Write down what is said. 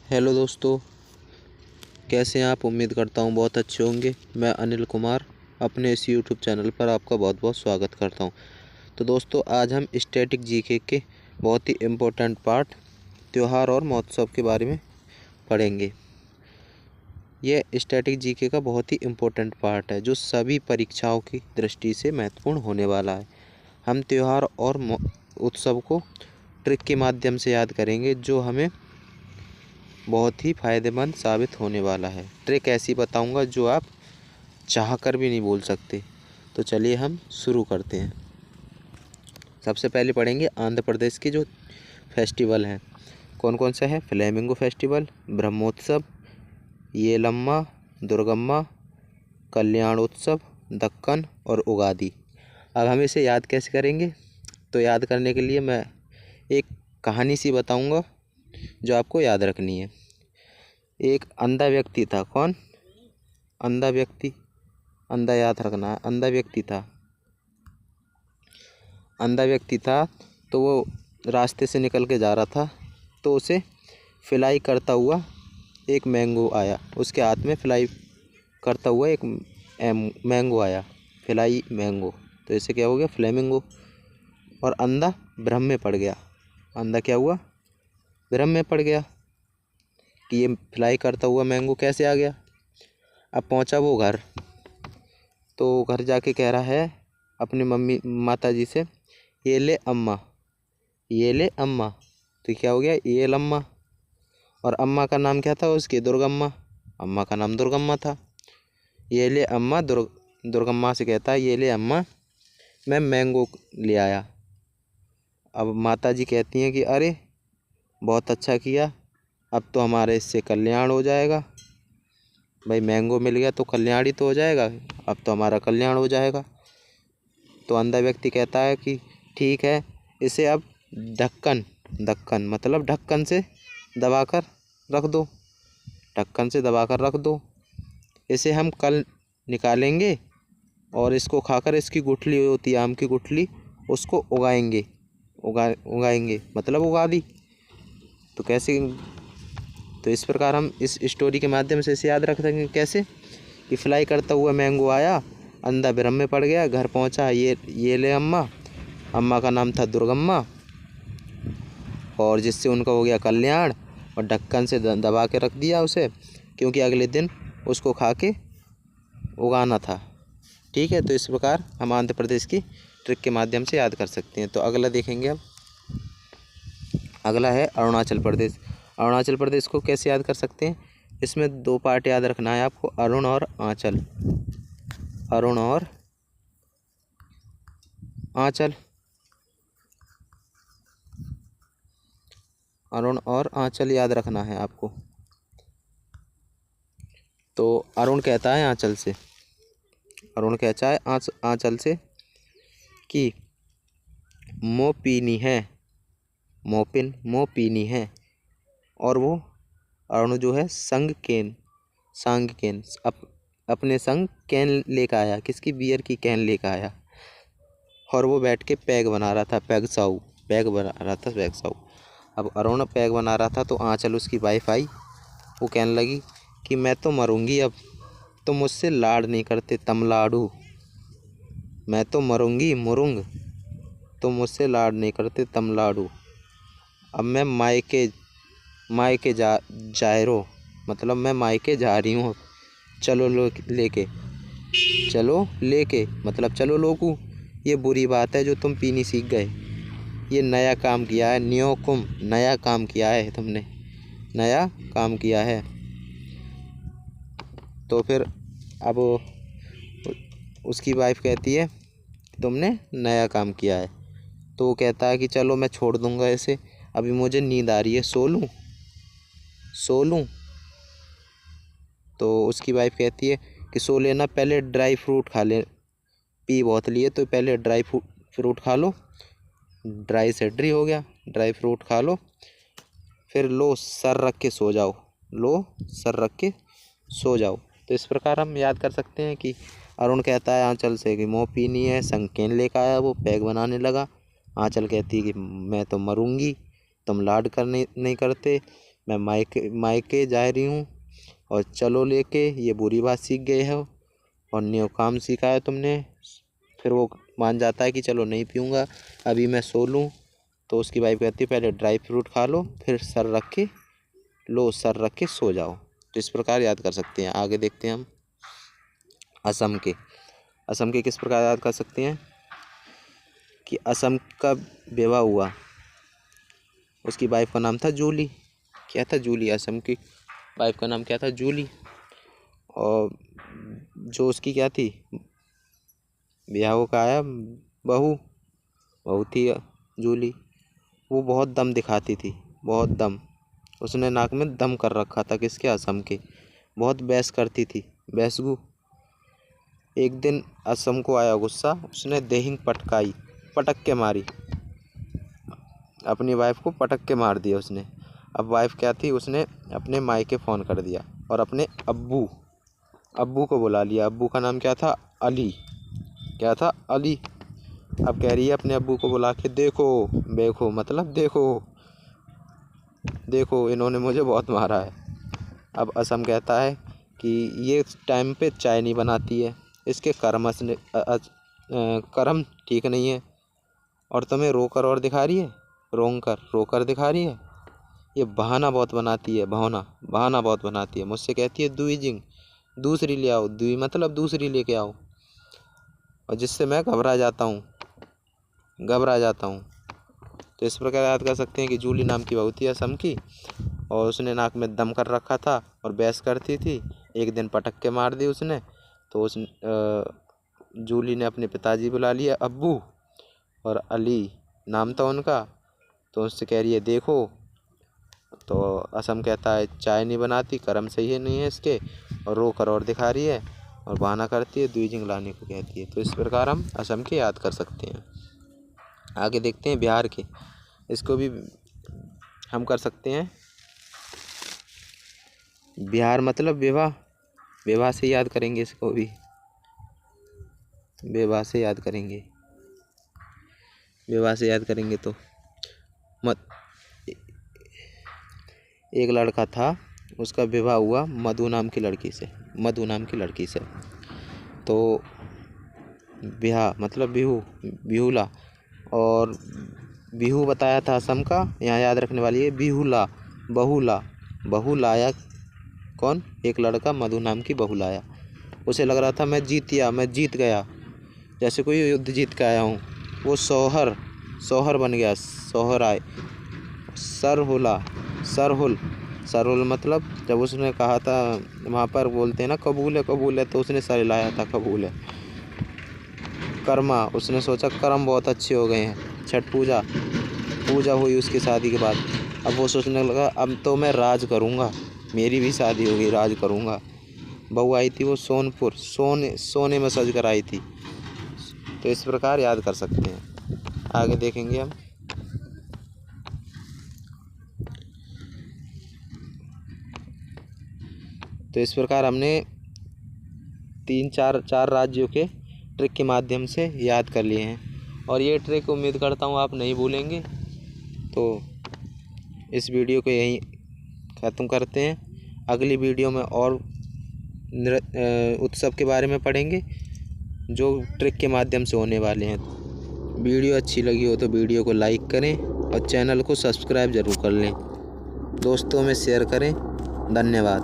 Hello दोस्तों, कैसे हैं आप। उम्मीद करता हूँ बहुत अच्छे होंगे। मैं अनिल कुमार अपने इस यूट्यूब चैनल पर आपका बहुत बहुत स्वागत करता हूँ। तो दोस्तों, आज हम स्टैटिक जीके के बहुत ही इम्पोर्टेंट पार्ट त्यौहार और महोत्सव के बारे में पढ़ेंगे। यह स्टैटिक जीके का बहुत ही इम्पोर्टेंट पार्ट है जो सभी परीक्षाओं की दृष्टि से महत्वपूर्ण होने वाला है। हम त्यौहार और उत्सव को ट्रिक के माध्यम से याद करेंगे जो हमें बहुत ही फायदेमंद साबित होने वाला है। ट्रिक ऐसी बताऊंगा जो आप चाह कर भी नहीं बोल सकते। तो चलिए हम शुरू करते हैं। सबसे पहले पढ़ेंगे आंध्र प्रदेश के जो फेस्टिवल हैं। कौन कौन सा है? फ्लेमिंगो फेस्टिवल, ब्रह्मोत्सव, येलम्मा, दुर्गम्मा, कल्याणोत्सव, दक्कन और उगादि। अब हम इसे याद कैसे करेंगे? तो याद करने के लिए मैं एक कहानी सी बताऊंगा जो आपको याद रखनी है। एक अंधा व्यक्ति था। कौन? अंधा व्यक्ति। अंधा याद रखना है। अंधा व्यक्ति था। अंधा व्यक्ति था तो वो रास्ते से निकल के जा रहा था, तो उसे फ्लाई करता हुआ एक मैंगो आया। उसके हाथ में फ्लाई करता हुआ एक मैंगो आया। फ्लाई मैंगो, तो इसे क्या हो गया? फ्लेमिंगो। और अंधा भ्रम में पड़ गया। अंधा क्या हुआ? भ्रम में पड़ गया कि ये फ्लाई करता हुआ मैंगो कैसे आ गया। अब पहुंचा वो घर, तो घर जाके कह रहा है अपनी मम्मी माता जी से, ये ले अम्मा, ये ले अम्मा। तो क्या हो गया? ये लम्मा। और अम्मा का नाम क्या था उसकी? दुर्गम्मा। अम्मा का नाम दुर्गम्मा था। ये ले अम्मा। दुर्गम्मा से कहता है, ये ले अम्मा, मैं मैंगो ले आया। अब माता जी कहती हैं कि अरे बहुत अच्छा किया, अब तो हमारे इससे कल्याण हो जाएगा। भाई मैंगो मिल गया तो कल्याण ही तो हो जाएगा, अब तो हमारा कल्याण हो जाएगा। तो अंधा व्यक्ति कहता है कि ठीक है, इसे अब ढक्कन, ढक्कन मतलब ढक्कन से दबाकर रख दो। ढक्कन से दबाकर रख दो। इसे हम कल निकालेंगे और इसको खाकर इसकी गुठली होती है, आम की गुठली, उसको उगाएंगे। उगाएंगे मतलब उगादी। तो कैसे? तो इस प्रकार हम इस स्टोरी के माध्यम से इसे याद रख सकेंगे। कैसे? कि फ्लाई करता हुआ मैंगो आया, अंधा भ्रम में पड़ गया, घर पहुंचा, ये ले अम्मा। अम्मा का नाम था दुर्गम्मा, और जिससे उनका हो गया कल्याण। और ढक्कन से दबा के रख दिया उसे, क्योंकि अगले दिन उसको खा के उगाना था। ठीक है, तो इस प्रकार हम आंध्र प्रदेश की ट्रिक के माध्यम से याद कर सकते हैं। तो अगला देखेंगे अब। अगला है अरुणाचल प्रदेश। अरुणाचल प्रदेश को कैसे याद कर सकते हैं? इसमें दो पार्ट याद रखना है आपको, अरुण और आंचल। अरुण और आंचल। अरुण और आंचल याद रखना है आपको। तो अरुण कहता है आंचल से, अरुण कहता है आंचल से कि मो पीनी है, मोपिन मो पीनी है। और वो अरुण जो है संग केन अपने संग कैन लेकर आया। किसकी? बियर की कैन लेकर आया। और वो बैठ के पैग बना रहा था, पैग साऊ, पैग बना रहा था, पैग साऊ। अब अरुण पैग बना रहा था तो आंचल उसकी वाइफ आई। वो कहने लगी कि मैं तो मरूंगी अब, तुम मुझसे लाड़ नहीं करते तमलाड़ू। मैं तो मरूंगी मुरुंग, तुम मुझसे लाड़ नहीं करते तमलाड़ू। अब मैं मायके जायरो मतलब मैं मायके जा रही हूँ। चलो लेके, चलो लेके मतलब चलो लोगू। ये बुरी बात है जो तुम पीनी सीख गए। ये नया काम किया है, न्योकुम, नया काम किया है तुमने, नया काम किया है। तो फिर अब उसकी वाइफ कहती है तुमने नया काम किया है। तो वो कहता है कि चलो मैं छोड़ दूंगा इसे, अभी मुझे नींद आ रही है, सो लूँ। तो उसकी वाइफ कहती है कि सो लेना, पहले ड्राई फ्रूट खा ले, पी बहुत लिए तो पहले ड्राई फ्रूट खा लो। ड्राई से ड्री हो गया, ड्राई फ्रूट खा लो, फिर लो सर रख के सो जाओ, लो सर रख के सो जाओ। तो इस प्रकार हम याद कर सकते हैं कि अरुण कहता है आंचल से कि मोह पीनी है, संकेन लेकर आया, वो पैग बनाने लगा। आंचल कहती है कि मैं तो मरूंगी, तुम लाड कर नहीं करते। मैं मायके जा रही हूँ और चलो लेके, ये बुरी बात सीख गए हो और न्यू काम सीखा है तुमने। फिर वो मान जाता है कि चलो नहीं पीऊँगा, अभी मैं सो लूँ। तो उसकी वाइफ कहती है पहले ड्राई फ्रूट खा लो, फिर सर रख के सो जाओ। तो इस प्रकार याद कर सकते हैं। आगे देखते हैं हम असम के किस प्रकार याद कर सकते हैं कि असम का विवाह हुआ, उसकी वाइफ का नाम था जूली। क्या था? जूली। असम की वाइफ का नाम क्या था? जूली। और जो उसकी क्या थी, ब्याह का आया बहू थी जूली। वो बहुत दम दिखाती थी, बहुत दम। उसने नाक में दम कर रखा था। किसके? असम के। बहुत बहस करती थी, बहसगू। एक दिन असम को आया गुस्सा, उसने देहिंग पटक के मारी, अपनी वाइफ को पटक के मार दिया उसने। अब वाइफ क्या थी, उसने अपने मायके फ़ोन कर दिया और अपने अब्बू को बुला लिया। अब्बू का नाम क्या था? अली। क्या था? अली। अब कह रही है अपने अब्बू को बुला के, देखो मतलब देखो इन्होंने मुझे बहुत मारा है। अब असम कहता है कि ये टाइम पे चाय नहीं बनाती है, इसके कर्म ठीक नहीं है, और तुम्हें रोकर और दिखा रही है, रोकर दिखा रही है। ये बहाना बहुत बनाती है, बहाना बहुत बनाती है। मुझसे कहती है दुईजिंग, दूसरी ले आओ, दुई मतलब दूसरी लेके आओ, और जिससे मैं घबरा जाता हूँ। तो इस प्रकार याद कर सकते हैं कि जूली नाम की बहू थी असम की, और उसने नाक में दम कर रखा था और बहस करती थी। एक दिन पटक के मार दी उसने। तो जूली ने अपने पिताजी बुला लिया, अब्बू, और अली नाम था उनका। तो उससे कह रही है देखो। तो असम कहता है चाय नहीं बनाती, कर्म सही है नहीं है इसके, और रो कर और दिखा रही है और बहाना करती है, द्विजिंग लाने को कहती है। तो इस प्रकार हम असम के याद कर सकते हैं। आगे देखते हैं बिहार के। इसको भी हम कर सकते हैं। बिहार मतलब विवाह से याद करेंगे इसको भी, विवाह से याद करेंगे तो एक लड़का था, उसका विवाह हुआ मधु नाम की लड़की से। तो बिहा मतलब बिहुला, और बिहू बताया था असम का, यहाँ याद रखने वाली है बिहुला। बहू लाया कौन? एक लड़का मधु नाम की बहू लाया। उसे लग रहा था मैं जीत गया, जैसे कोई युद्ध जीत के आया हूँ। वो सोहर बन गया, सोहर आए। सरहुल मतलब जब उसने कहा था, वहाँ पर बोलते हैं ना कबूल है, तो उसने सर हिलाया था, कबूल है। कर्मा, उसने सोचा कर्म बहुत अच्छे हो गए हैं। छठ पूजा हुई उसकी शादी के बाद। अब वो सोचने लगा अब तो मैं राज करूँगा, मेरी भी शादी होगी, राज करूँगा। बहू आई थी वो सोनपुर, सोने में सज कर आई थी। तो इस प्रकार याद कर सकते हैं। आगे देखेंगे हम। तो इस प्रकार हमने चार राज्यों के ट्रिक के माध्यम से याद कर लिए हैं, और ये ट्रिक उम्मीद करता हूँ आप नहीं भूलेंगे। तो इस वीडियो को यहीं ख़त्म करते हैं। अगली वीडियो में और उत्सव के बारे में पढ़ेंगे, जो ट्रिक के माध्यम से होने वाले हैं। वीडियो अच्छी लगी हो तो वीडियो को लाइक करें और चैनल को सब्सक्राइब ज़रूर कर लें। दोस्तों में शेयर करें। धन्यवाद।